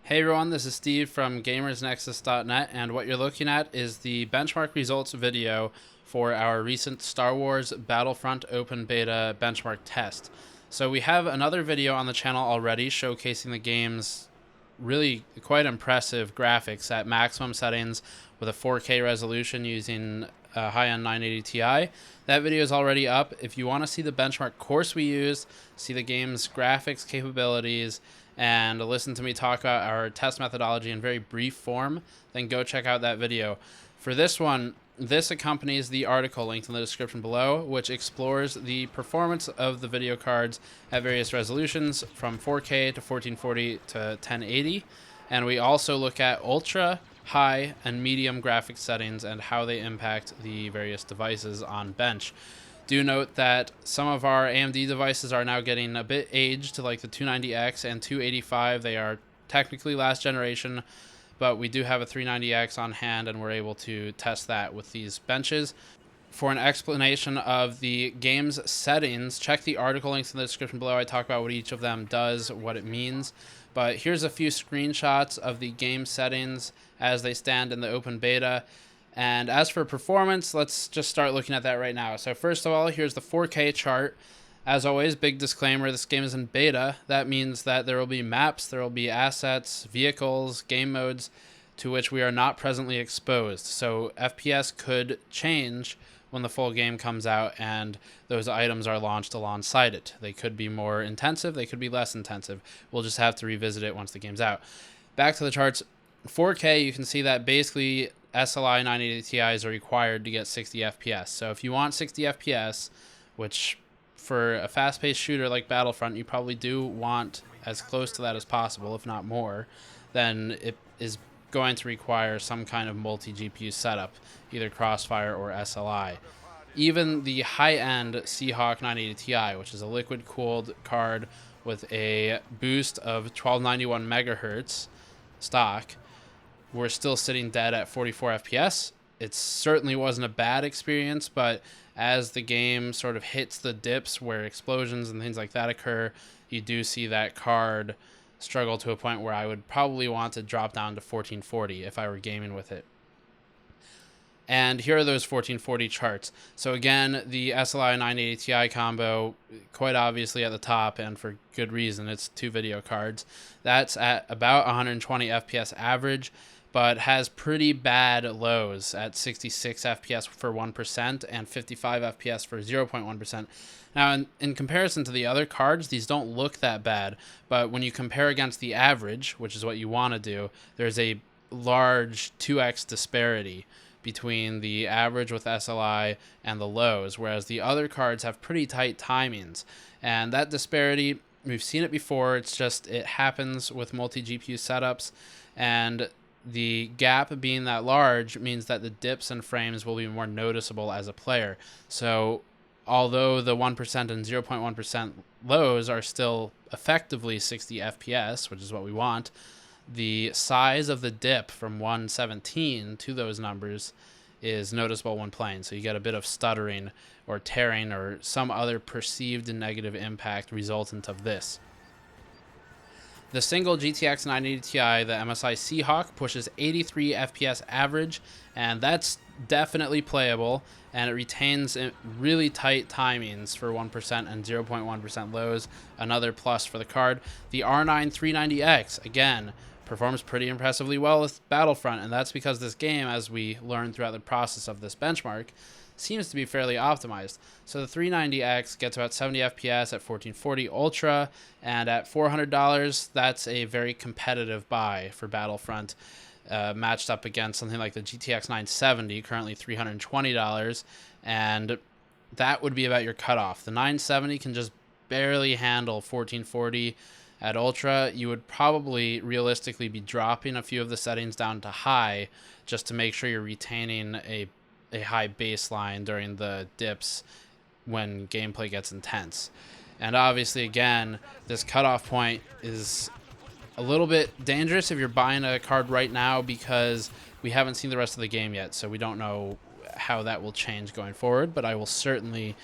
Hey everyone, this is Steve from gamersnexus.net, and what you're looking at is the benchmark results video for our recent Star Wars Battlefront open beta benchmark test. So we have another video on the channel already showcasing the game's really quite impressive graphics at maximum settings with a 4K resolution using a high-end 980 Ti. That video is already up. If you want to see the benchmark course we used, see the game's graphics capabilities, and listen to me talk about our test methodology in very brief form, then go check out that video. For this one, this accompanies the article linked in the description below, which explores the performance of the video cards at various resolutions from 4K to 1440 to 1080. And we also look at ultra, high, and medium graphics settings and how they impact the various devices on bench. Do note that some of our AMD devices are now getting a bit aged, to like the 290X and 285. They are technically last generation, but we do have a 390X on hand and we're able to test that with these benches. For an explanation of the game's settings, check the article links in the description below. I talk about what each of them does, what it means. But here's a few screenshots of the game settings as they stand in the open beta. And as for performance, let's just start looking at that right now. So first of all, here's the 4K chart. As always, big disclaimer, this game is in beta. That means that there will be maps, there will be assets, vehicles, game modes to which we are not presently exposed. So FPS could change when the full game comes out and those items are launched alongside it. They could be more intensive, they could be less intensive. We'll just have to revisit it once the game's out. Back to the charts. 4K, you can see that basically SLI 980 Ti's are required to get 60 FPS. So if you want 60 FPS, which for a fast-paced shooter like Battlefront, you probably do want as close to that as possible, if not more, then it is going to require some kind of multi-GPU setup, either Crossfire or SLI. Even the high-end Seahawk 980 Ti, which is a liquid-cooled card with a boost of 1291 megahertz stock, we're still sitting dead at 44 FPS. It certainly wasn't a bad experience, but as the game sort of hits the dips where explosions and things like that occur, you do see that card struggle to a point where I would probably want to drop down to 1440 if I were gaming with it. And here are those 1440 charts. So again, the SLI 980 Ti combo, quite obviously at the top, and for good reason. It's two video cards. That's at about 120 FPS average, but has pretty bad lows at 66 FPS for 1% and 55 FPS for 0.1%. Now, in comparison to the other cards, these don't look that bad, but when you compare against the average, which is what you want to do, there's a large 2x disparity between the average with SLI and the lows, whereas the other cards have pretty tight timings. And that disparity, we've seen it before, it's just it happens with multi-GPU setups, and the gap being that large means that the dips and frames will be more noticeable as a player. So although the 1% and 0.1% lows are still effectively 60 FPS, which is what we want, the size of the dip from 117 to those numbers is noticeable when playing. So you get a bit of stuttering or tearing or some other perceived negative impact resultant of this. The single GTX 980 Ti, the MSI Seahawk, pushes 83 FPS average, and that's definitely playable, and it retains really tight timings for 1% and 0.1% lows, another plus for the card. The R9 390X, again, performs pretty impressively well with Battlefront, and that's because this game, as we learned throughout the process of this benchmark, seems to be fairly optimized. So the 390X gets about 70 FPS at 1440 Ultra, and at $400, that's a very competitive buy for Battlefront, matched up against something like the GTX 970, currently $320, and that would be about your cutoff. The 970 can just barely handle 1440. At Ultra, you would probably realistically be dropping a few of the settings down to high just to make sure you're retaining a high baseline during the dips when gameplay gets intense. And obviously, again, this cutoff point is a little bit dangerous if you're buying a card right now because we haven't seen the rest of the game yet, so we don't know how that will change going forward, but I will certainly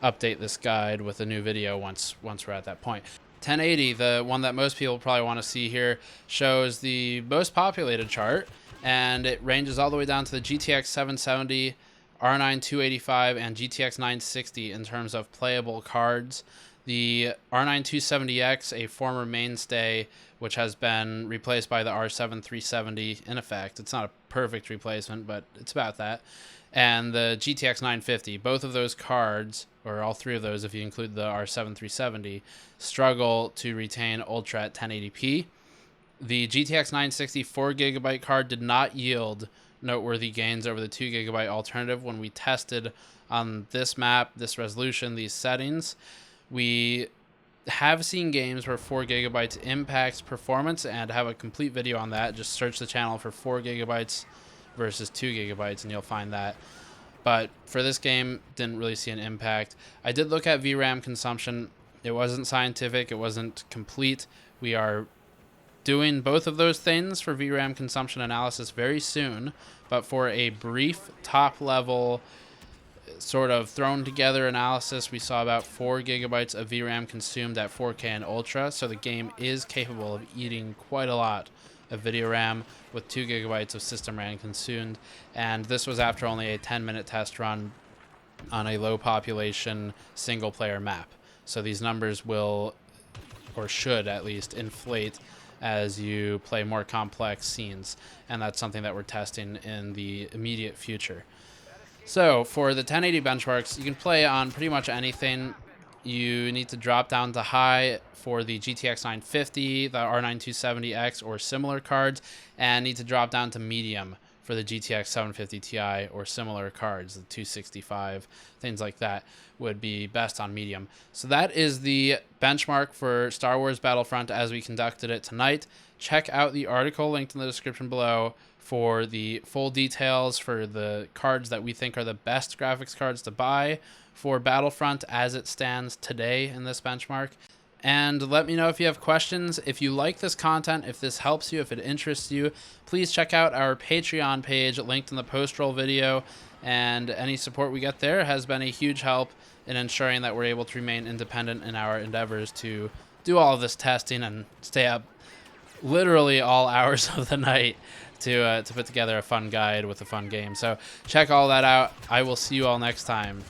update this guide with a new video once we're at that point. 1080, the one that most people probably want to see here, shows the most populated chart, and it ranges all the way down to the GTX 770, R9 285, and GTX 960 in terms of playable cards. The R9 270X, a former mainstay, which has been replaced by the R7 370 in effect. It's not a perfect replacement, but it's about that. And the GTX 950, both of those cards, or all three of those if you include the R7 370, struggle to retain Ultra at 1080p. The GTX 960 4GB card did not yield noteworthy gains over the 2GB alternative when we tested on this map, this resolution, these settings. We have seen games where 4GB impacts performance, and have a complete video on that. Just search the channel for 4GB versus 2GB and you'll find that. But for this game, didn't really see an impact. I did look at VRAM consumption. It wasn't scientific, it wasn't complete. We are doing both of those things for VRAM consumption analysis very soon, but for a brief top level sort of thrown together analysis, we saw about 4GB of VRAM consumed at 4K and Ultra, so the game is capable of eating quite a lot of video RAM with 2GB of system RAM consumed, and this was after only a 10-minute test run on a low population single player map. So these numbers will, or should at least, inflate as you play more complex scenes, and that's something that we're testing in the immediate future. So for the 1080 benchmarks, you can play on pretty much anything. You need to drop down to high for the GTX 950, the R9 270X or similar cards, and need to drop down to medium for the GTX 750 Ti or similar cards. The 265, things like that would be best on medium. So that is the benchmark for Star Wars Battlefront as we conducted it tonight. Check out the article linked in the description below for the full details for the cards that we think are the best graphics cards to buy for Battlefront as it stands today in this benchmark. And let me know if you have questions. If you like this content, if this helps you, if it interests you, please check out our Patreon page linked in the post-roll video. And any support we get there has been a huge help in ensuring that we're able to remain independent in our endeavors to do all of this testing and stay up literally all hours of the night to put together a fun guide with a fun game. So check all that out. I will see you all next time.